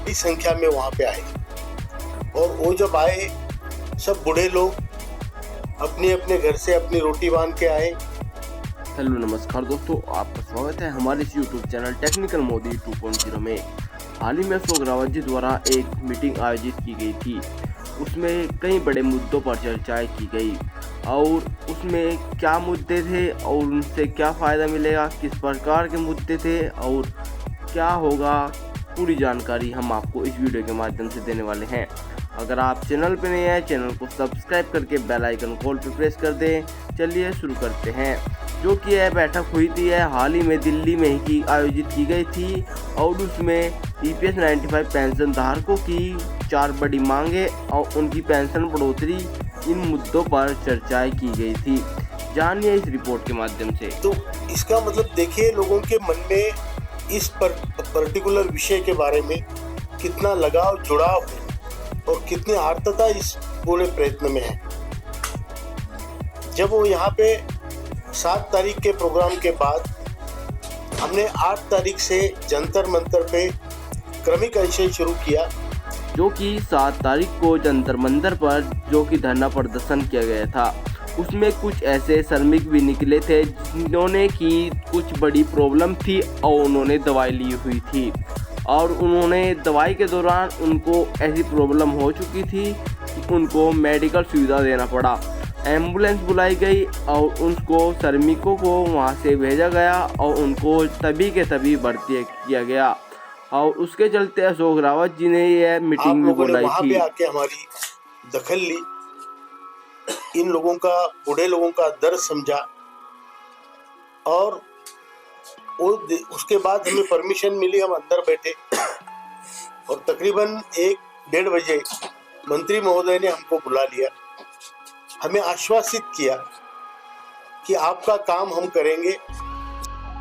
बड़ी संख्या में वहाँ पे आए। और वो जब आए, सब बूढ़े लोग अपने अपने घर से अपनी रोटी बांध के आए। हेलो नमस्कार दोस्तों, आपका स्वागत है हमारे इस यूट्यूब चैनल टेक्निकल मोदी 2.0 में। हाल ही में अशोक रावत जी द्वारा एक मीटिंग आयोजित की गई थी। उसमें कई बड़े मुद्दों पर चर्चाएं की गई और उसमें क्या मुद्दे थे और उनसे क्या फ़ायदा मिलेगा, किस प्रकार के मुद्दे थे और क्या होगा, पूरी जानकारी हम आपको इस वीडियो के माध्यम से देने वाले हैं। अगर आप चैनल पर नए हैं, चैनल को सब्सक्राइब करके बेल आइकन कॉल पर प्रेस कर दें। चलिए शुरू करते हैं। जो कि यह बैठक हुई थी, यह हाल ही में दिल्ली में ही आयोजित की गई थी और उसमें EPS 95 पेंशन धारकों की 4 बड़ी मांगें और उनकी पेंशन बढ़ोतरी, इन मुद्दों पर चर्चाएं की गई थी। जानिए इस रिपोर्ट के माध्यम से। तो इसका मतलब देखिए, लोगों के मन में इस पर्टिकुलर विषय के बारे में कितना लगाव, जुड़ाव है और कितनी आर्तता इस पूरे प्रयत्न में है। जब वो यहाँ पे 7 तारीख के प्रोग्राम के बाद हमने 8 तारीख से जंतर मंतर पे क्रमिक अनशन शुरू किया, जो कि 7 तारीख को जंतर मंतर पर जो कि धरना प्रदर्शन किया गया था। उसमें कुछ ऐसे श्रमिक भी निकले थे जिन्होंने की कुछ बड़ी प्रॉब्लम थी और उन्होंने दवाई ली हुई थी और उन्होंने दवाई के दौरान उनको ऐसी प्रॉब्लम हो चुकी थी कि उनको मेडिकल सुविधा देना पड़ा। एम्बुलेंस बुलाई गई और उनको श्रमिकों को वहां से भेजा गया और उनको तभी के तभी भर्ती किया गया और उसके चलते अशोक रावत जी ने यह मीटिंग भी बुलाई थी। वहां पे आके हमारी दखल ली, इन लोगों का, बूढ़े लोगों का दर्द समझा और उसके बाद हमें परमिशन मिली। हम अंदर बैठे और तकरीबन 1-1:30 बजे मंत्री महोदय ने हमको बुला लिया, हमें आश्वासित किया कि आपका काम हम करेंगे।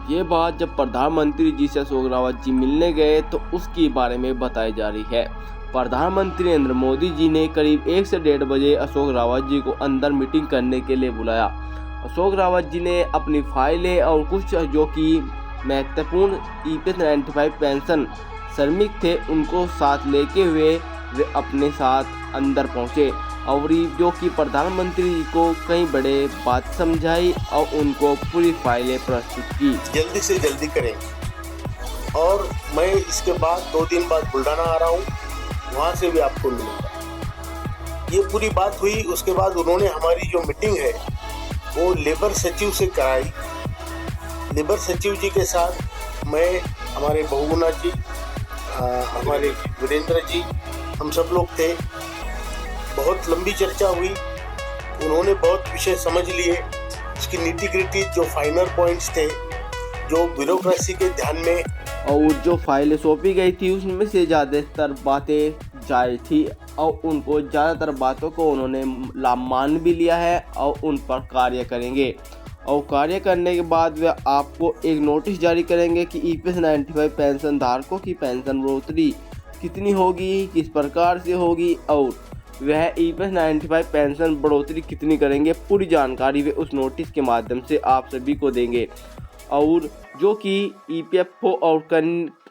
ये बात जब प्रधानमंत्री जी से अशोक रावत जी मिलने गए तो उसके बारे में बताई जा रही है। प्रधानमंत्री नरेंद्र मोदी जी ने करीब 1 से 1:30 बजे अशोक रावत जी को अंदर मीटिंग करने के लिए बुलाया। अशोक रावत जी ने अपनी फाइलें और कुछ जो कि महत्वपूर्ण EPS 95 पेंशन श्रमिक थे उनको साथ लेके हुए वे अपने साथ अंदर पहुँचे और जो कि प्रधानमंत्री जी को कई बड़े बात समझाई और उनको पूरी फाइलें प्रस्तुत की। जल्दी से जल्दी करेंगे और मैं इसके बाद 2 दिन बाद बुल्ढाना आ रहा हूँ, वहाँ से भी आपको मिलूंगा। ये पूरी बात हुई। उसके बाद उन्होंने हमारी जो मीटिंग है वो लेबर सचिव से कराई। लेबर सचिव जी के साथ मैं, हमारे बहुगुणा जी, हमारे वीरेंद्र जी, हम सब लोग थे। बहुत लंबी चर्चा हुई, उन्होंने बहुत विषय समझ लिए। इसकी नीति-ग्रिटी जो फाइनल पॉइंट्स थे, जो ब्यूरोक्रेसी के ध्यान में, और जो फाइलें सौंपी गई थी उसमें से ज़्यादातर बातें जायज़ थी और उनको ज़्यादातर बातों को उन्होंने मान भी लिया है और उन पर कार्य करेंगे। और कार्य करने के बाद वे आपको एक नोटिस जारी करेंगे कि EPS 95 पेंशन धारकों की पेंशन बढ़ोतरी कितनी होगी, किस प्रकार से होगी और वह EPS 95 पेंशन बढ़ोतरी कितनी करेंगे। पूरी जानकारी वे उस नोटिस के माध्यम से आप सभी को देंगे और जो कि EPFO और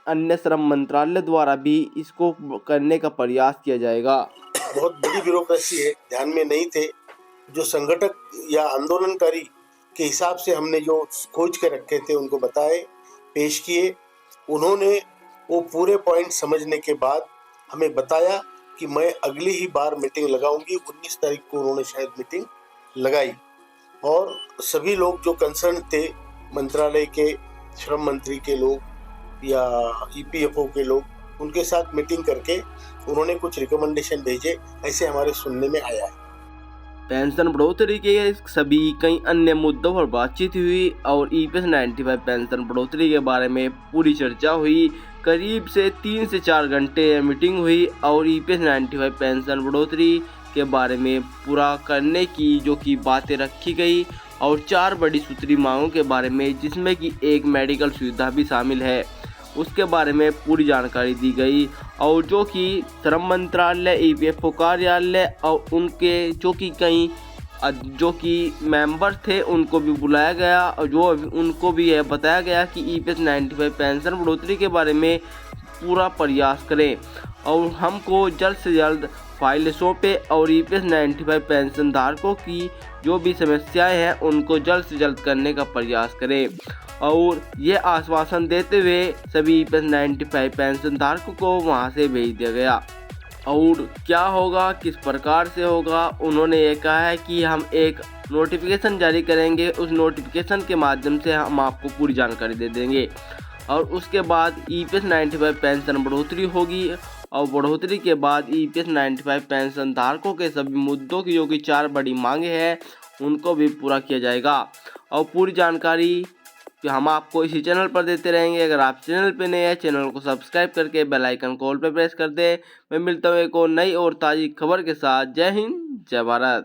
अन्य श्रम मंत्रालय द्वारा भी इसको करने का प्रयास किया जाएगा। बहुत बड़ी ब्यूरोक्रेसी है, ध्यान में नहीं थे। जो संगठक या आंदोलनकारी के हिसाब से हमने जो खोज के रखे थे उनको बताए, पेश किए। उन्होंने वो पूरे पॉइंट समझने के बाद हमें बताया कि मैं अगली ही बार मीटिंग लगाऊंगी। 19 तारीख को उन्होंने शायद मीटिंग लगाई और सभी लोग जो कंसर्न थे, मंत्रालय के, श्रम मंत्री के लोग या EPFO के लोग, उनके साथ मीटिंग करके उन्होंने कुछ रिकमेंडेशन भेजे, ऐसे हमारे सुनने में आया है। पेंशन बढ़ोतरी के सभी कई अन्य मुद्दों पर बातचीत हुई और EPS 95 पेंशन बढ़ोतरी के बारे में पूरी चर्चा हुई। करीब से 3 से 4 घंटे मीटिंग हुई और EPS 95 पेंशन बढ़ोतरी के बारे में पूरा करने की जो कि बातें रखी गई और 4 बड़ी सूत्री मांगों के बारे में, जिसमें कि एक मेडिकल सुविधा भी शामिल है, उसके बारे में पूरी जानकारी दी गई। और जो कि श्रम मंत्रालय, EPFO कार्यालय और उनके जो कि कई जो कि मेंबर थे उनको भी बुलाया गया और जो उनको भी यह बताया गया कि EPS 95 पेंशन बढ़ोतरी के बारे में पूरा प्रयास करें और हमको जल्द से जल्द फाइल सौंपे और EPS 95 पेंशन धारकों की जो भी समस्याएं हैं उनको जल्द से जल्द करने का प्रयास करें। और ये आश्वासन देते हुए सभी EPS 95 पेंशन धारकों को वहां से भेज दिया गया। और क्या होगा, किस प्रकार से होगा, उन्होंने ये कहा है कि हम एक नोटिफिकेशन जारी करेंगे, उस नोटिफिकेशन के माध्यम से हम आपको पूरी जानकारी दे देंगे और उसके बाद EPS 95 पेंशन बढ़ोतरी होगी और बढ़ोतरी के बाद EPS 95 पेंशन धारकों के सभी मुद्दों की जो कि 4 बड़ी मांगे हैं उनको भी पूरा किया जाएगा। और पूरी जानकारी हम आपको इसी चैनल पर देते रहेंगे। अगर आप चैनल पे नए हैं, चैनल को सब्सक्राइब करके बेल आइकन को ऑल पे प्रेस कर दें। मैं मिलता हूँ एक और नई और ताज़ी खबर के साथ। जय हिंद, जय भारत।